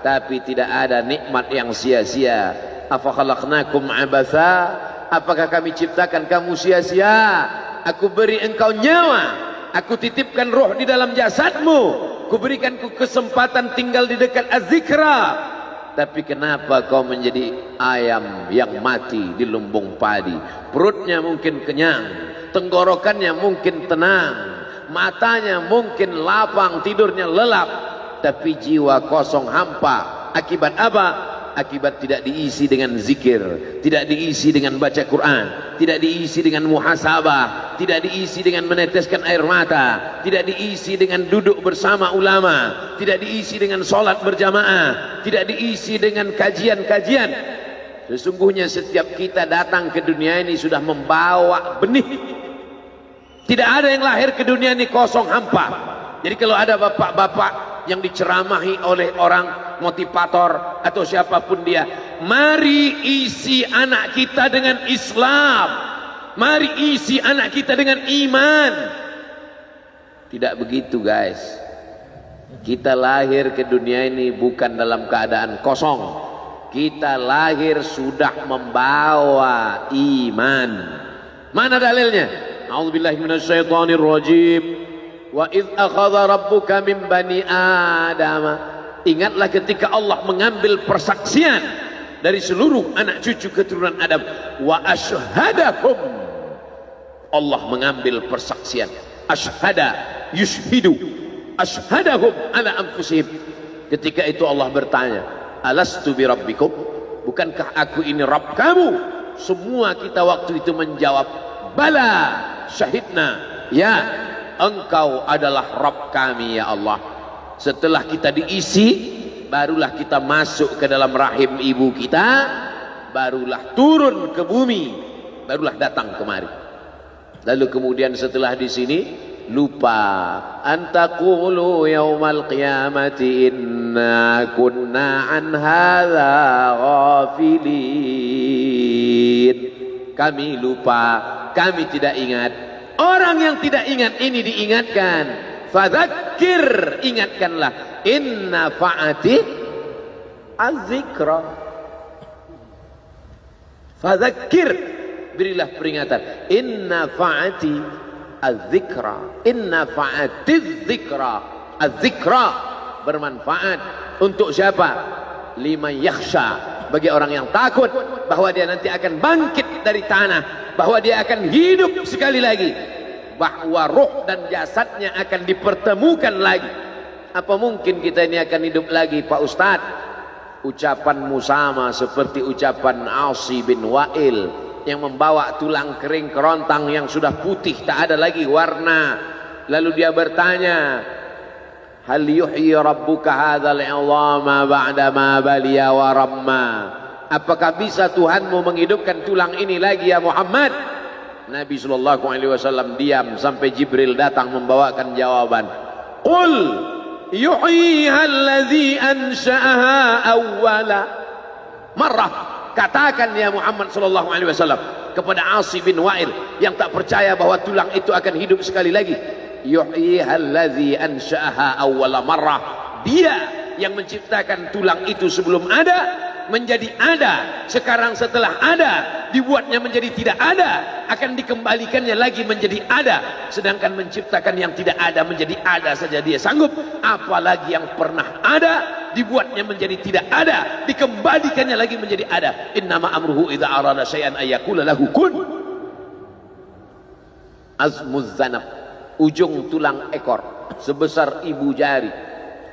tapi tidak ada nikmat yang sia-sia. Afa khalaqnakum abatha, apakah kami ciptakan kamu sia-sia? Aku beri engkau nyawa, aku titipkan roh di dalam jasadmu, kuberikan kesempatan tinggal di dekat az-zikra, tapi kenapa kau menjadi ayam yang mati di lumbung padi? Perutnya mungkin kenyang, tenggorokannya mungkin tenang, matanya mungkin lapang, tidurnya lelap, tapi jiwa kosong hampa. Akibat apa? Akibat tidak diisi dengan zikir, tidak diisi dengan baca Quran, tidak diisi dengan muhasabah, tidak diisi dengan meneteskan air mata, tidak diisi dengan duduk bersama ulama, tidak diisi dengan sholat berjamaah, tidak diisi dengan kajian-kajian. Sesungguhnya setiap kita datang ke dunia ini sudah membawa benih. Tidak ada yang lahir ke dunia ini kosong hampa. Jadi kalau ada bapak-bapak yang diceramahi oleh orang motivator atau siapapun dia, mari isi anak kita dengan Islam, mari isi anak kita dengan iman. Tidak begitu guys. Kita lahir ke dunia ini bukan dalam keadaan kosong. Kita lahir sudah membawa iman. Mana dalilnya? A'udzubillahi minasyaitonirrajim. Wa idz akhadha rabbuka min bani Adam. Ingatlah ketika Allah mengambil persaksian dari seluruh anak cucu keturunan Adam. Wa ashhadahum. Allah mengambil persaksian. Ashhada yushhidu. Ashhadahum ala anfusihim. Ketika itu Allah bertanya, alastu bi rabbikum? Bukankah aku ini Rabb kamu? Semua kita waktu itu menjawab, bala syahidna. Ya, engkau adalah Rabb kami ya Allah. Setelah kita diisi, barulah kita masuk ke dalam rahim ibu kita, barulah turun ke bumi, barulah datang kemari. Lalu kemudian setelah di sini lupa, antaqulu yaumal qiyamati inna kunna an hadza ghafilin. Kami lupa, kami tidak ingat. Orang yang tidak ingat ini diingatkan. Fadzakir, ingatkanlah. Inna fa'ati az-zikra. Fadzakir, berilah peringatan. Inna fa'ati az-zikra. Inna fa'ati az-zikra. Az-zikra bermanfaat untuk siapa? Liman yakhsha, bagi orang yang takut bahwa dia nanti akan bangkit dari tanah, bahwa dia akan hidup sekali lagi, bahwa roh dan jasadnya akan dipertemukan lagi. Apa mungkin kita ini akan hidup lagi Pak Ustadz? Ucapanmu sama seperti ucapan Asi bin Wa'il yang membawa tulang kering kerontang yang sudah putih tak ada lagi warna. Lalu dia bertanya, hal yuhyi rabbuka hadzal 'idhama ba'da ma baliya wa ramma? Apakah bisa Tuhanmu menghidupkan tulang ini lagi ya Muhammad? Nabi SAW diam sampai Jibril datang membawakan jawaban. Qul yuhyiha alladhi ansha'aha awwala marrah. Katakan ya Muhammad SAW kepada Asi bin Wa'il yang tak percaya bahwa tulang itu akan hidup sekali lagi. Yuhyiha alladhi ansha'aha awwala marrah. Dia yang menciptakan tulang itu sebelum ada menjadi ada, sekarang setelah ada dibuatnya menjadi tidak ada, akan dikembalikannya lagi menjadi ada. Sedangkan menciptakan yang tidak ada menjadi ada saja dia sanggup, apalagi yang pernah ada dibuatnya menjadi tidak ada, dikembalikannya lagi menjadi ada. Innama amruhu idza arada syai'an ayyaqula lahu kun. Azmuz zanab, ujung tulang ekor sebesar ibu jari,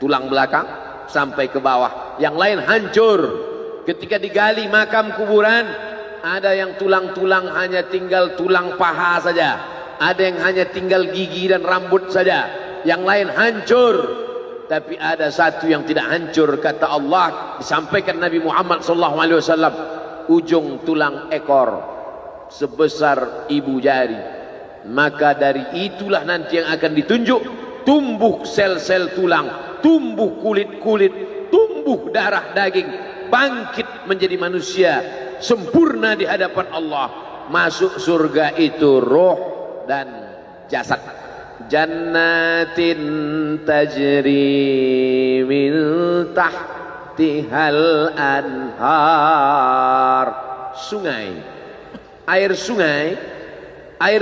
tulang belakang sampai ke bawah, yang lain hancur. Ketika digali makam kuburan, ada yang tulang-tulang hanya tinggal tulang paha saja, ada yang hanya tinggal gigi dan rambut saja, yang lain hancur. Tapi ada satu yang tidak hancur, kata Allah, disampaikan Nabi Muhammad SAW, ujung tulang ekor sebesar ibu jari. Maka dari itulah nanti yang akan ditunjuk, tumbuh sel-sel tulang, tumbuh kulit-kulit, tumbuh darah daging, bangkit menjadi manusia sempurna di hadapan Allah. Masuk surga itu roh dan jasad. Jannatin tajri min tahtihal anhar. Sungai, air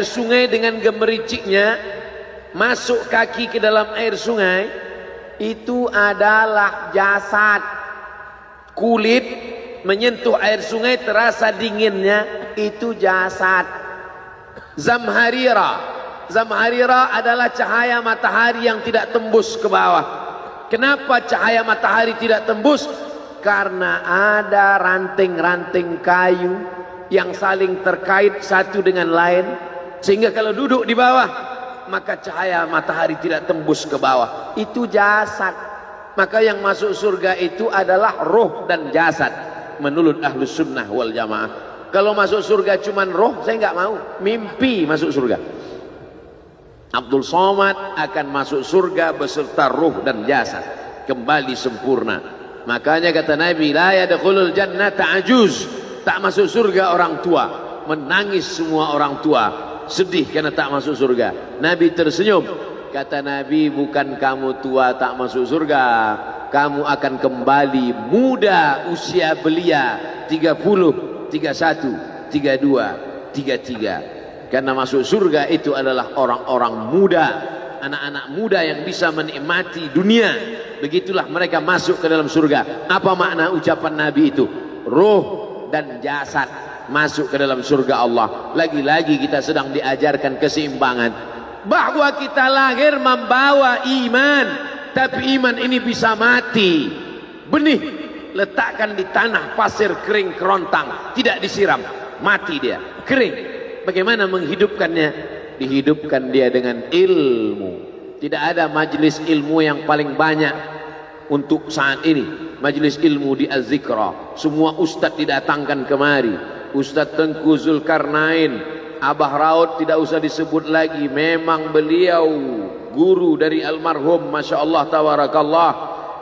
sungai dengan gemericiknya masuk kaki ke dalam air sungai, itu adalah jasad. Kulit menyentuh air sungai terasa dinginnya, itu jasad. Zamharira adalah cahaya matahari yang tidak tembus ke bawah. Kenapa cahaya matahari tidak tembus? Karena ada ranting-ranting kayu yang saling terkait satu dengan lain, sehingga kalau duduk di bawah maka cahaya matahari tidak tembus ke bawah. Itu jasad. Maka yang masuk surga itu adalah roh dan jasad menurut Ahlus Sunnah wal Jamaah. Kalau masuk surga cuman roh, saya nggak mau. Mimpi masuk surga. Abdul Somad akan masuk surga beserta roh dan jasad, kembali sempurna. Makanya kata Nabi, la yadkhulul jannata ajuz, tak masuk surga orang tua. Menangis semua orang tua, sedih karena tak masuk surga. Nabi tersenyum, kata Nabi, bukan kamu tua tak masuk surga, kamu akan kembali muda usia belia 30, 31, 32, 33. Karena masuk surga itu adalah orang-orang muda, anak-anak muda yang bisa menikmati dunia. Begitulah mereka masuk ke dalam surga. Apa makna ucapan Nabi itu? Ruh dan jasad masuk ke dalam surga Allah. Lagi-lagi kita sedang diajarkan keseimbangan, bahwa kita lahir membawa iman, tapi iman ini bisa mati. Benih letakkan di tanah pasir kering kerontang, tidak disiram, mati dia, kering. Bagaimana menghidupkannya? Dihidupkan dia dengan ilmu. Tidak ada majelis ilmu yang paling banyak untuk saat ini. Majelis ilmu di Az-Zikra. Semua ustadz didatangkan kemari. Ustadz Tengku Zulkarnain, Abah Raud tidak usah disebut lagi. Memang beliau guru dari almarhum, Masya Allah tabarakallah.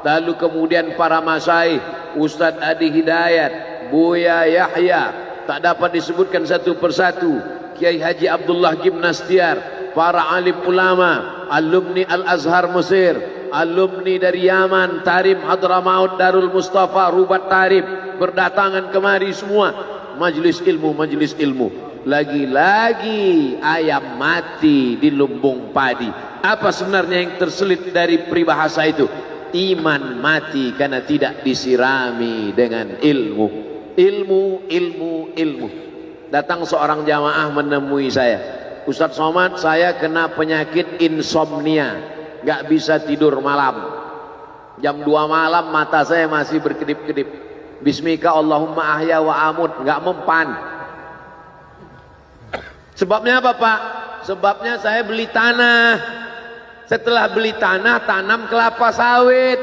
Lalu kemudian para masyaikh, Ustadz Adi Hidayat, Buya Yahya, tak dapat disebutkan satu persatu. Kiai Haji Abdullah Gimnastiar, para alim ulama, alumni Al-Azhar Mesir, alumni dari Yaman, Tarim Hadramaut, Darul Mustafa, Rubat Tarib, berdatangan kemari semua. Majelis ilmu, majelis ilmu. Lagi-lagi ayam mati di lumbung padi. Apa sebenarnya yang terselit dari peribahasa itu? Iman mati karena tidak disirami dengan ilmu. Ilmu, ilmu, ilmu. Datang seorang jamaah menemui saya, Ustadz Somad, saya kena penyakit insomnia, gak bisa tidur malam. Jam 2 malam mata saya masih berkedip-kedip. Bismika Allahumma ahya wa amut, gak mempan. Sebabnya apa Pak? Sebabnya saya beli tanah. Setelah beli tanah, tanam kelapa sawit,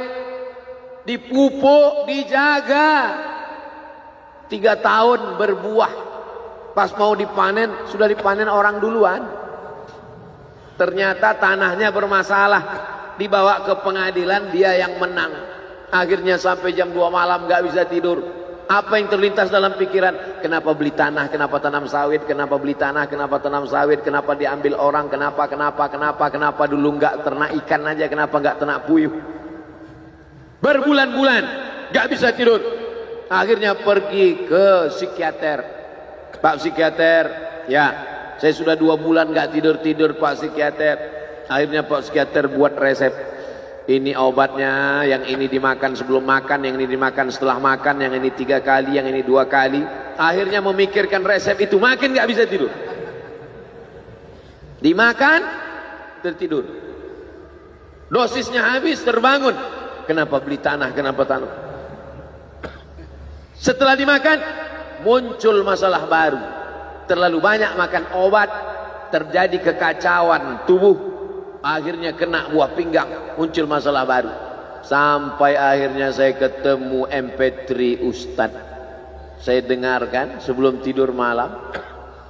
dipupuk, dijaga, 3 tahun berbuah. Pas mau dipanen, sudah dipanen orang duluan. Ternyata tanahnya bermasalah, dibawa ke pengadilan, dia yang menang. Akhirnya sampai jam 2 malam gak bisa tidur. Apa yang terlintas dalam pikiran? Kenapa beli tanah, kenapa tanam sawit, kenapa beli tanah, kenapa tanam sawit, kenapa diambil orang, kenapa dulu gak ternak ikan aja, kenapa gak ternak puyuh. Berbulan-bulan gak bisa tidur. Akhirnya pergi ke psikiater. Pak psikiater, ya saya sudah 2 bulan gak tidur-tidur Pak psikiater. Akhirnya Pak psikiater buat resep. Ini obatnya, yang ini dimakan sebelum makan, yang ini dimakan setelah makan, yang ini 3 kali, yang ini 2 kali. Akhirnya memikirkan resep itu, makin gak bisa tidur. Dimakan, tertidur. Dosisnya habis, terbangun. Kenapa beli tanah, kenapa tanah? Setelah dimakan, muncul masalah baru. Terlalu banyak makan obat, terjadi kekacauan tubuh. Akhirnya kena buah pinggang, muncul masalah baru. Sampai akhirnya saya ketemu MP3 Ustadz. Saya dengarkan sebelum tidur malam.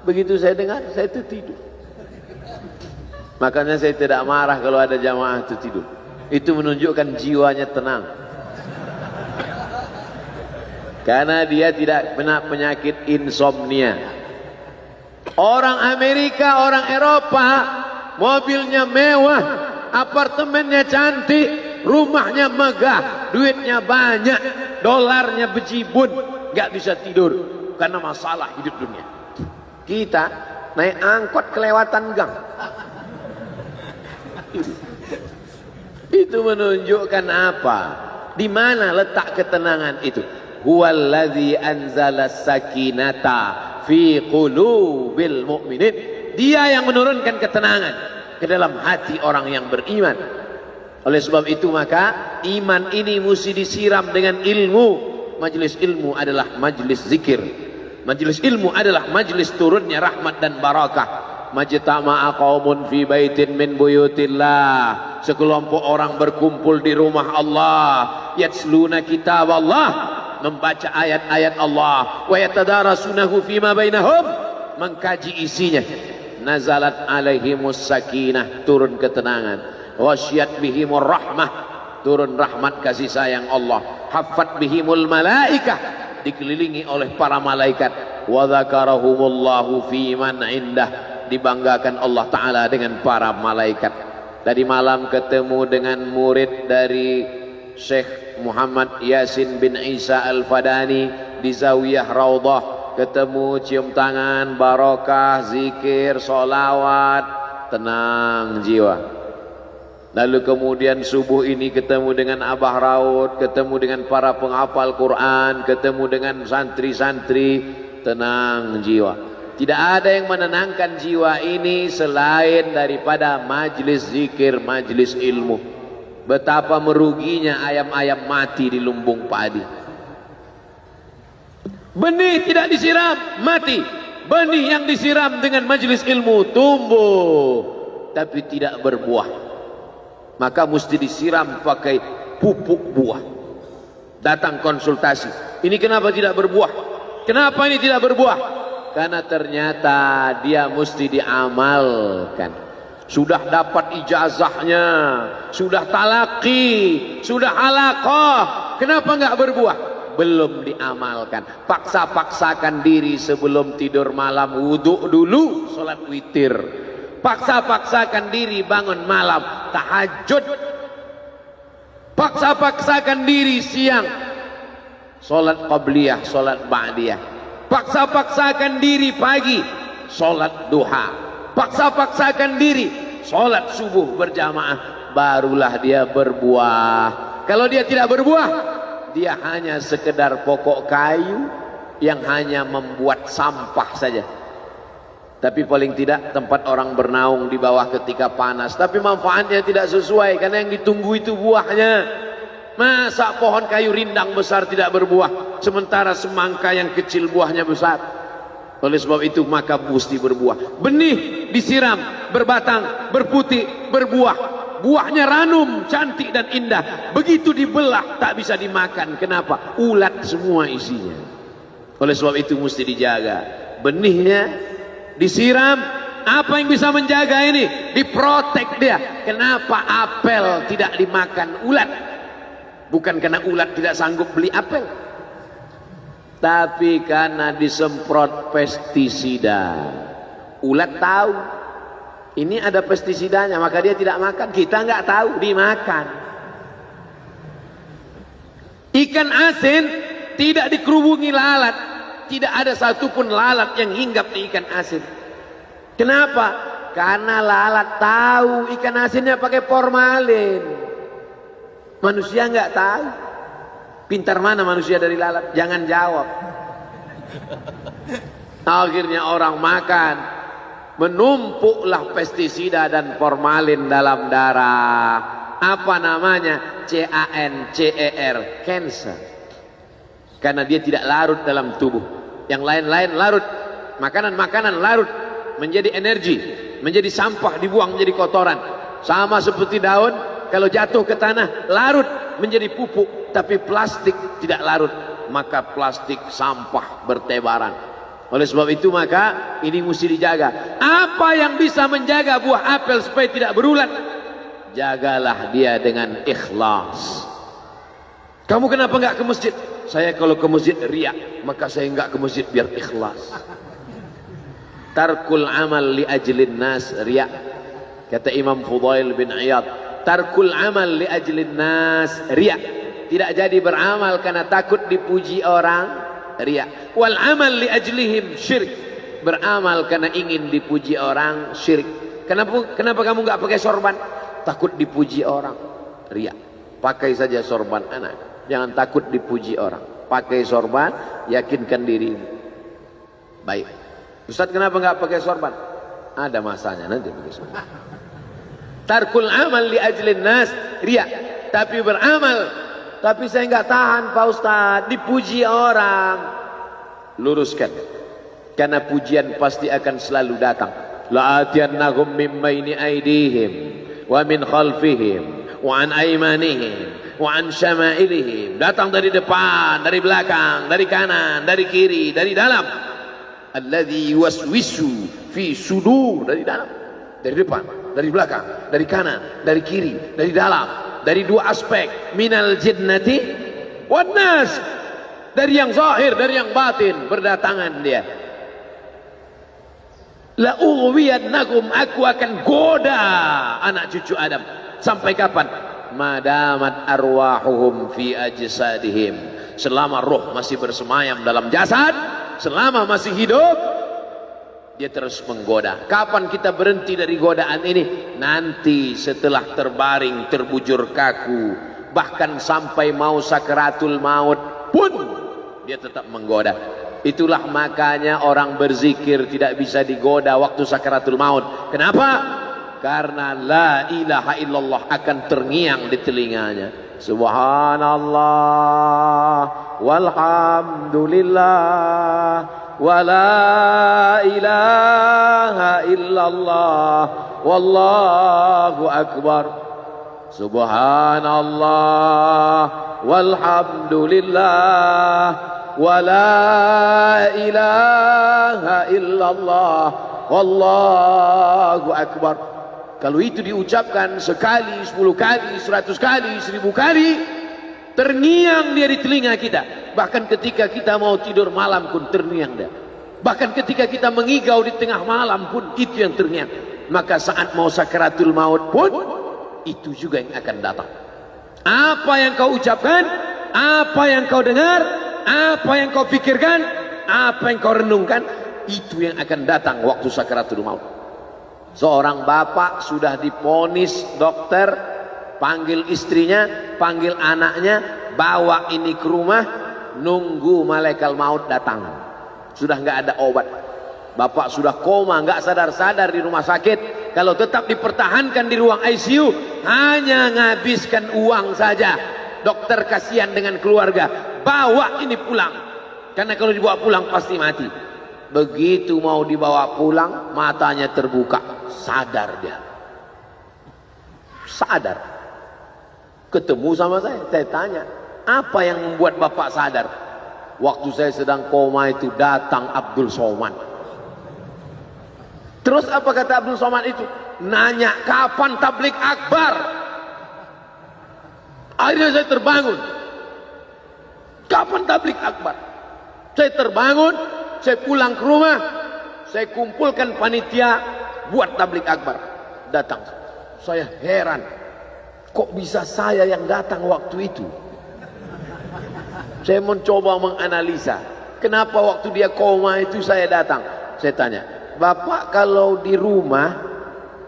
Begitu saya dengar, saya tertidur. Makanya saya tidak marah kalau ada jamaah tertidur. Itu menunjukkan jiwanya tenang. Karena dia tidak kena penyakit insomnia. Orang Amerika, orang Eropa, mobilnya mewah, apartemennya cantik, rumahnya megah, duitnya banyak. dolarnya bejibun, nggak bisa tidur karena masalah hidup dunia. Kita naik angkot kelewatan gang. Itu menunjukkan apa? Di mana letak ketenangan itu? Huwallazi anzala sakinata fi qulubil mu'minin. Dia yang menurunkan ketenangan ke dalam hati orang yang beriman. Oleh sebab itu maka iman ini mesti disiram dengan ilmu. Majelis ilmu adalah majelis zikir. Majelis ilmu adalah majelis turunnya rahmat dan barakah. Majtama'a qaumun fi baitin min buyutillah. Sekelompok orang berkumpul di rumah Allah, yatsluna kitab Allah, membaca ayat-ayat Allah, wa yatadarasunahu fima bainahum, mengkaji isinya. Nazalat alaihimus sakinah, turun ketenangan. Wasyat bihimur rahmah, turun rahmat kasih sayang Allah. Haffat bihimul malaikah, dikelilingi oleh para malaikat. Wa dzakarahumullahu fi man indah, dibanggakan Allah Ta'ala dengan para malaikat. Tadi malam ketemu dengan murid dari Syekh Muhammad Yasin bin Isa Al-Fadani di Zawiyah Raudhah. Ketemu, cium tangan, barokah, zikir, solawat, tenang jiwa. Lalu kemudian subuh ini ketemu dengan Abah Raud, ketemu dengan para penghafal Quran, ketemu dengan santri-santri, tenang jiwa. Tidak ada yang menenangkan jiwa ini selain daripada majlis zikir, majlis ilmu. Betapa meruginya ayam-ayam mati di lumbung padi. Benih tidak disiram, mati. Benih yang disiram dengan majlis ilmu tumbuh, tapi tidak berbuah. Maka mesti disiram pakai pupuk buah. Datang konsultasi. Ini kenapa tidak berbuah? Kenapa ini tidak berbuah? Karena ternyata dia mesti diamalkan. Sudah dapat ijazahnya, sudah talaqi, sudah halaqah, kenapa enggak berbuah? Belum diamalkan. Paksa-paksakan diri sebelum tidur malam, wudhu dulu, sholat witir. Paksa-paksakan diri bangun malam, tahajud. Paksa-paksakan diri siang, sholat qabliyah, sholat ba'diyah. Paksa-paksakan diri pagi, sholat duha. Paksa-paksakan diri, sholat subuh berjamaah. Barulah dia berbuah. Kalau dia tidak berbuah, dia hanya sekedar pokok kayu yang hanya membuat sampah saja. Tapi paling tidak tempat orang bernaung di bawah ketika panas. Tapi manfaatnya tidak sesuai karena yang ditunggu itu buahnya. Masa pohon kayu rindang besar tidak berbuah, sementara semangka yang kecil buahnya besar. Oleh sebab itu maka mesti berbuah. Benih disiram, berbatang, berputih, berbuah. Buahnya ranum, cantik dan indah. Begitu dibelah tak bisa dimakan. Kenapa? Ulat semua isinya. Oleh sebab itu mesti dijaga. Benihnya disiram. Apa yang bisa menjaga ini? Diprotek dia. Kenapa apel tidak dimakan ulat? Bukan karena ulat tidak sanggup beli apel, tapi karena disemprot pestisida. Ulat tahu ini ada pestisidanya, maka dia tidak makan. Kita nggak tahu, dimakan. Ikan asin tidak dikerubungi lalat. Tidak ada satupun lalat yang hinggap di ikan asin. Kenapa? Karena lalat tahu ikan asinnya pakai formalin. Manusia nggak tahu. Pintar mana manusia dari lalat? Jangan jawab. Akhirnya orang makan, menumpuklah pestisida dan formalin dalam darah. Apa namanya? CANCER, cancer. Karena dia tidak larut dalam tubuh. Yang lain-lain larut. Makanan-makanan larut menjadi energi, menjadi sampah, dibuang menjadi kotoran. Sama seperti daun, kalau jatuh ke tanah larut menjadi pupuk, tapi plastik tidak larut, maka plastik sampah bertebaran. Oleh sebab itu maka ini mesti dijaga. Apa yang bisa menjaga buah apel supaya tidak berulat? Jagalah dia dengan ikhlas. Kamu kenapa enggak ke masjid? Saya kalau ke masjid riak, maka saya enggak ke masjid biar ikhlas. Tarkul amal li ajlin nas riak. Kata Imam Fudail bin Iyad, tarkul amal li ajlin nas riya. tidak jadi beramal karena takut dipuji orang, riya. Wal amal li ajlihim syirik, beramal karena ingin dipuji orang, syirik. Kenapa kamu nggak pakai sorban? Takut dipuji orang, riya. Pakai saja sorban anak, jangan takut dipuji orang. Pakai sorban, yakinkan dirimu. Baik. Ustaz, kenapa nggak pakai sorban? Ada masanya nanti pakai sorban. Tarkul amal li ajlin nas, riya. Tapi beramal, tapi saya nggak tahan Pak Ustaz, dipuji orang. Luruskan, karena pujian pasti akan selalu datang. La'atiyannahum min baini aydihim wa min khalfihim wa an aymanihim wa an syama'ilihim. Datang dari depan, dari belakang, dari kanan, dari kiri, dari dalam. Alladzi yuwaswisu fi sudur, dari dalam, dari depan, dari belakang, dari kanan, dari kiri, dari dalam, dari dua aspek, minal jinnati wan nas, dari yang zahir, dari yang batin, berdatangan dia. La ughwiyannakum, aku akan goda anak cucu Adam. Sampai kapan? Madamat arwahuhum fi ajsadihim, selama roh masih bersemayam dalam jasad, selama masih hidup, dia terus menggoda. Kapan kita berhenti dari godaan ini? Nanti setelah terbaring, terbujur kaku, bahkan sampai mau sakaratul maut pun dia tetap menggoda. Itulah makanya orang berzikir tidak bisa digoda waktu sakaratul maut. Kenapa? Karena la ilaha illallah akan terngiang di telinganya. Subhanallah walhamdulillah wa la ilaha illallah wallahu akbar. Subhanallah walhamdulillah wa la ilaha illallah wallahu akbar. Kalau itu diucapkan sekali, 10 kali, 100 kali, 1000 kali, terngiang dia di telinga kita. Bahkan ketika kita mau tidur malam pun terngiang dia. Bahkan ketika kita mengigau di tengah malam pun itu yang terngiang. Maka saat mau sakaratul maut pun itu juga yang akan datang. Apa yang kau ucapkan, apa yang kau dengar, apa yang kau pikirkan, apa yang kau renungkan, itu yang akan datang waktu sakaratul maut. Seorang bapak sudah diponis dokter, panggil istrinya, panggil anaknya, bawa ini ke rumah, nunggu malaikat maut datang. Sudah nggak ada obat. Bapak sudah koma, nggak sadar-sadar di rumah sakit. Kalau tetap dipertahankan di ruang ICU, hanya ngabiskan uang saja. Dokter kasihan dengan keluarga, bawa ini pulang. Karena kalau dibawa pulang pasti mati. Begitu mau dibawa pulang, matanya terbuka, sadar dia. Sadar. Ketemu sama saya tanya, apa yang membuat bapak sadar? Waktu saya sedang koma itu datang Abdul Somad. Terus apa kata Abdul Somad itu? Nanya kapan tablik akbar. Akhirnya saya terbangun. Kapan tablik akbar? Saya terbangun, saya pulang ke rumah, saya kumpulkan panitia buat tablik akbar. Datang. Saya heran, kok bisa saya yang datang waktu itu? Saya mencoba menganalisa, kenapa waktu dia koma itu saya datang. Saya tanya, Bapak kalau di rumah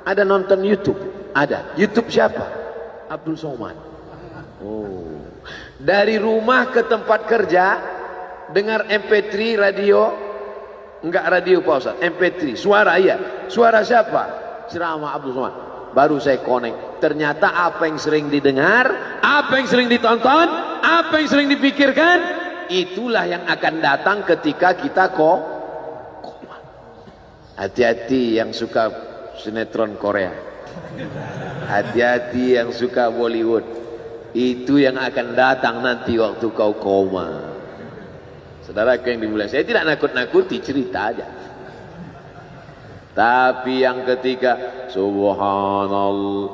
ada nonton YouTube? Ada. YouTube siapa? Abdul Somad. Oh. Dari rumah ke tempat kerja, dengar MP3 radio, enggak radio Pak Ustaz, MP3, suara iya. Suara siapa? Ceramah Abdul Somad. Baru saya connect. Ternyata apa yang sering didengar, apa yang sering ditonton, apa yang sering dipikirkan, itulah yang akan datang ketika kita koma. Hati-hati yang suka sinetron Korea. Hati-hati yang suka Bollywood. Itu yang akan datang nanti waktu kau koma. Saudaraku yang dimuliakan, saya tidak nakut-nakuti, cerita aja. Tapi yang ketiga, subhanallah,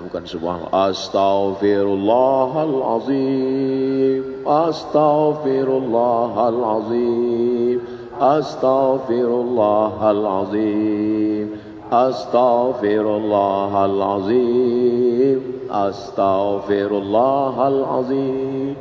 bukan subhanallah, astaghfirullahalazim, astaghfirullahalazim, astaghfirullahalazim, astaghfirullahalazim, astaghfirullahalazim.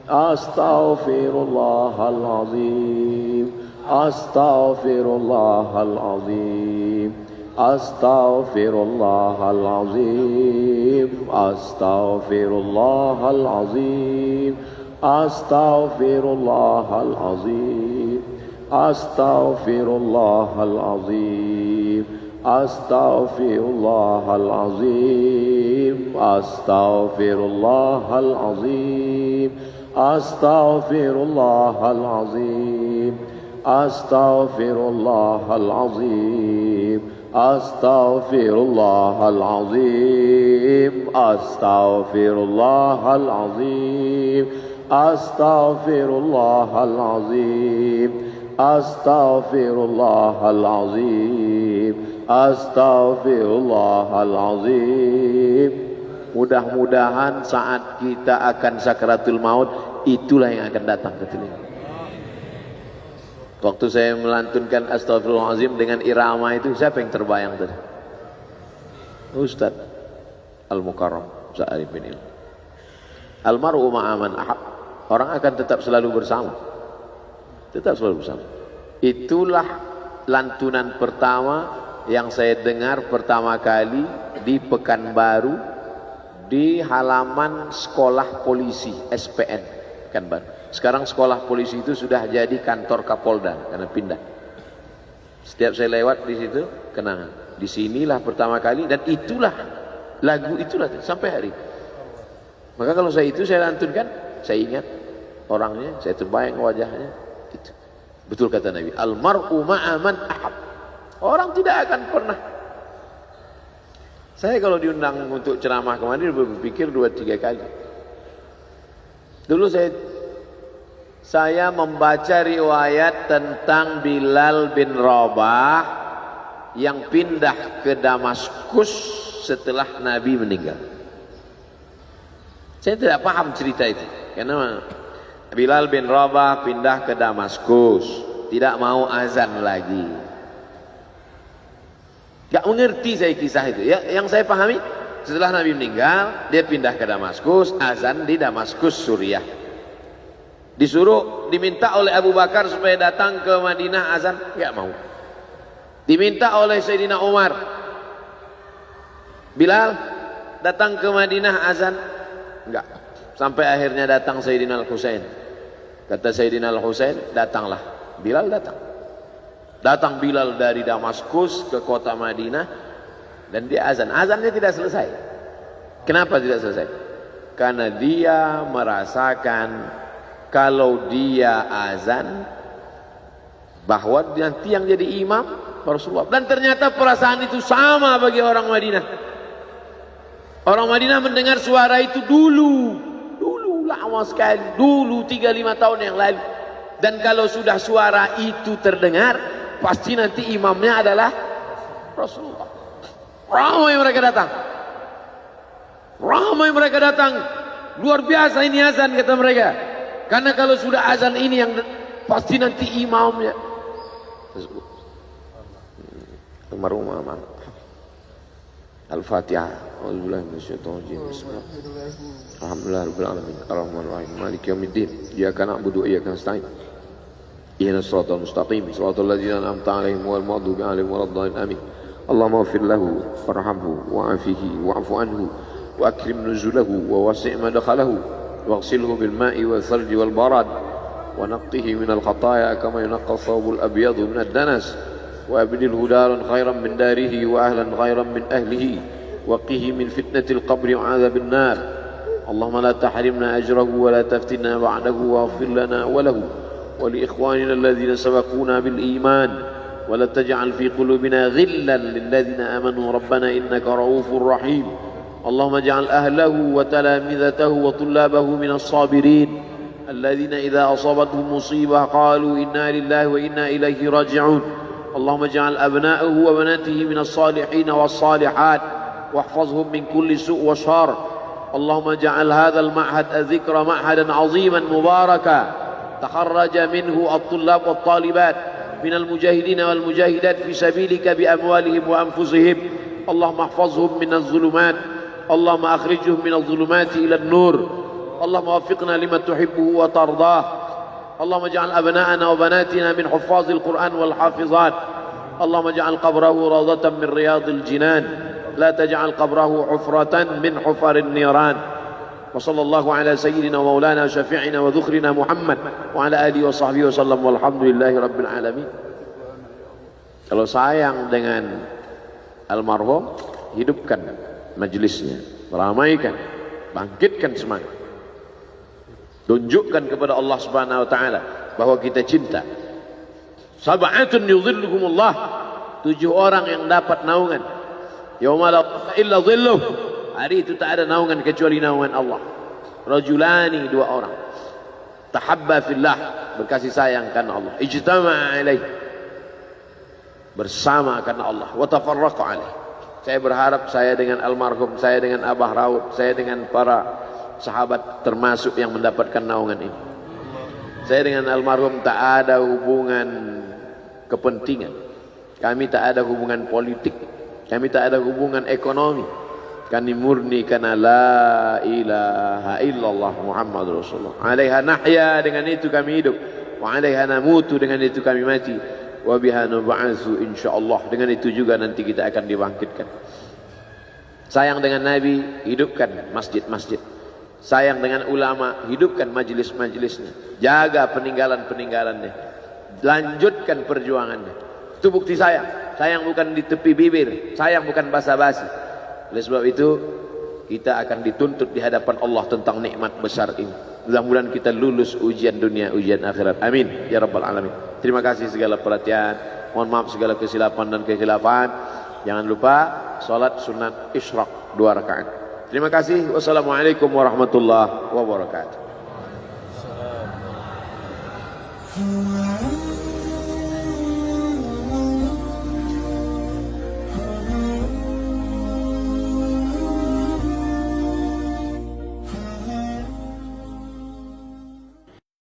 Astaghfirullahal azim. Astaghfirullahal azim. Astaghfirullahal azim. Astaghfirullahal azim. Astaghfirullahal azim. Astaghfirullahal azim. Astaghfirullahal azim. Astaghfirullahal azim. Astaghfirullahal azim. Astaghfirullahal azim. Astaghfirullahal azim. Astaghfirullahal azim. Astaghfirullahal azim. Astaghfirullahal azim. Astaghfirullahal azim. Mudah-mudahan saat kita akan sakaratul maut, itulah yang akan datang ke telinga. Waktu saya melantunkan Astaghfirullahalazim dengan irama itu, siapa yang terbayang tadi? Ustaz Al-Mukarram Sa'arif bin Ilm. Almar'u ma'aman ahab. Orang akan tetap selalu bersama. Tetap selalu bersama. Itulah lantunan pertama yang saya dengar pertama kali di Pekanbaru, di halaman sekolah polisi SPN Pekanbaru. Sekarang sekolah polisi itu sudah jadi kantor Kapolda karena pindah. Setiap saya lewat di situ, kenangan. Di sinilah pertama kali, dan itulah lagu itulah sampai hari ini. Maka kalau saya lantunkan, saya ingat orangnya, saya terbayang wajahnya. Itu betul kata Nabi, almar'u ma'aman ahab. Orang tidak akan pernah. Saya kalau diundang untuk ceramah kemarin berpikir 2-3 kali. Dulu saya membaca riwayat tentang Bilal bin Rabah yang pindah ke Damaskus setelah Nabi meninggal. Saya tidak paham cerita itu, karena Bilal bin Rabah pindah ke Damaskus, tidak mau azan lagi. Gak mengerti saya kisah itu. Ya, yang saya pahami, setelah Nabi meninggal, dia pindah ke Damaskus, azan di Damaskus, Suriah. Diminta oleh Abu Bakar supaya datang ke Madinah azan, gak mau. Diminta oleh Sayyidina Umar, Bilal datang ke Madinah azan, enggak. Sampai akhirnya datang Sayyidina Al-Husain. Kata Sayyidina Al-Husain, datanglah. Bilal datang. Datang Bilal dari Damaskus ke kota Madinah, dan dia azan. Azannya tidak selesai. Kenapa tidak selesai? Karena dia merasakan kalau dia azan, bahwa nanti yang jadi imam Rasulullah. Dan ternyata perasaan itu sama bagi orang Madinah. Orang Madinah mendengar suara itu dulu lama sekali, dulu 3-5 tahun yang lalu. Dan kalau sudah suara itu terdengar, pasti nanti imamnya adalah Rasulullah. Ramai mereka datang. Luar biasa ini azan, kata mereka. Karena kalau sudah azan ini yang pasti nanti imamnya. Al-Fatihah. A'udzubillahi minasyaitonir rajim. Alhamdulillahirabbil alamin. Arrahmanir rahim. Maliki yaumiddin. Iyyaka na'budu wa iyyaka nasta'in. اهدنا الصراط المستقيم صراط الذين أنعمت عليهم غير المغضوب عليهم ولا الضالين آمين اللهم اغفر له وارحمه وعافه واعف عنه وأكرم نزله ووسع مدخله واغسله بالماء والثلج والبرد ونقه من الخطايا كما ينقى الثوب الأبيض من الدنس وأبدله دارا خيرا من داره وأهلا خيرا من أهله وقه من فتنة القبر وعذاب النار اللهم لا تحرمنا أجره ولا تفتنا بعده واغفر لنا وله ولإخواننا الذين سبقونا بالإيمان ولا تجعل في قلوبنا غلا للذين آمنوا ربنا إنك رؤوف رحيم اللهم اجعل أهله وتلامذته وطلابه من الصابرين الذين إذا أصابتهم مصيبة قالوا إنا لله وإنا إليه راجعون اللهم اجعل أبناءه وبناته من الصالحين والصالحات واحفظهم من كل سوء وشر اللهم اجعل هذا المعهد الذكر معهدا عظيما مباركا تخرج منه الطلاب والطالبات من المجاهدين والمجاهدات في سبيلك بأموالهم وأنفسهم اللهم احفظهم من الظلمات اللهم أخرجهم من الظلمات إلى النور اللهم وفقنا لما تحبه وترضاه اللهم اجعل أبناءنا وبناتنا من حفاظ القرآن والحافظات اللهم اجعل قبره روضة من رياض الجنان لا تجعل قبره حفرة من حفر النيران وصلى الله على سيدنا ومولانا وشفيعنا وذخرنا محمد وعلى آله وصحبه وسلم والحمد لله رب العالمين. Kalau sayang dengan almarhum, hidupkan majlisnya, ramaikan, bangkitkan semangat, tunjukkan kepada Allah Subhanahu wa taala bahwa kita cinta. Sab'atun yudhilluhumullah, 7 orang yang dapat naungan yauma la illa dhilluh, hari itu tak ada naungan kecuali naungan Allah. Rajulani, 2 orang tahabba fillah, berkasih sayang karena Allah, ijtama'a alaih, bersama karena Allah, wa tafarraqa alaih. Saya berharap saya dengan almarhum, saya dengan Abah Raud, saya dengan para sahabat termasuk yang mendapatkan naungan ini. Saya dengan almarhum tak ada hubungan kepentingan, kami tak ada hubungan politik, kami tak ada hubungan ekonomi, kami murni karena la ilaha illallah Muhammad Rasulullah. Alaiha nahya, dengan itu kami hidup, wa alaiha namutu, dengan itu kami mati, wa biha nub'atsu insyaallah, dengan itu juga nanti kita akan dibangkitkan. Sayang dengan Nabi, hidupkan masjid-masjid. Sayang dengan ulama, hidupkan majlis-majlisnya. Jaga peninggalan-peninggalannya, lanjutkan perjuangannya. Itu bukti sayang. Sayang bukan di tepi bibir, sayang bukan basa-basi. Oleh sebab itu kita akan dituntut di hadapan Allah tentang nikmat besar ini. Mudah-mudahan kita lulus ujian dunia, ujian akhirat. Amin ya rabbal alamin. Terima kasih segala perhatian. Mohon maaf segala kesilapan dan kekhilafan. Jangan lupa salat sunat isyraq 2 rakaat. Terima kasih. Wassalamualaikum warahmatullahi wabarakatuh.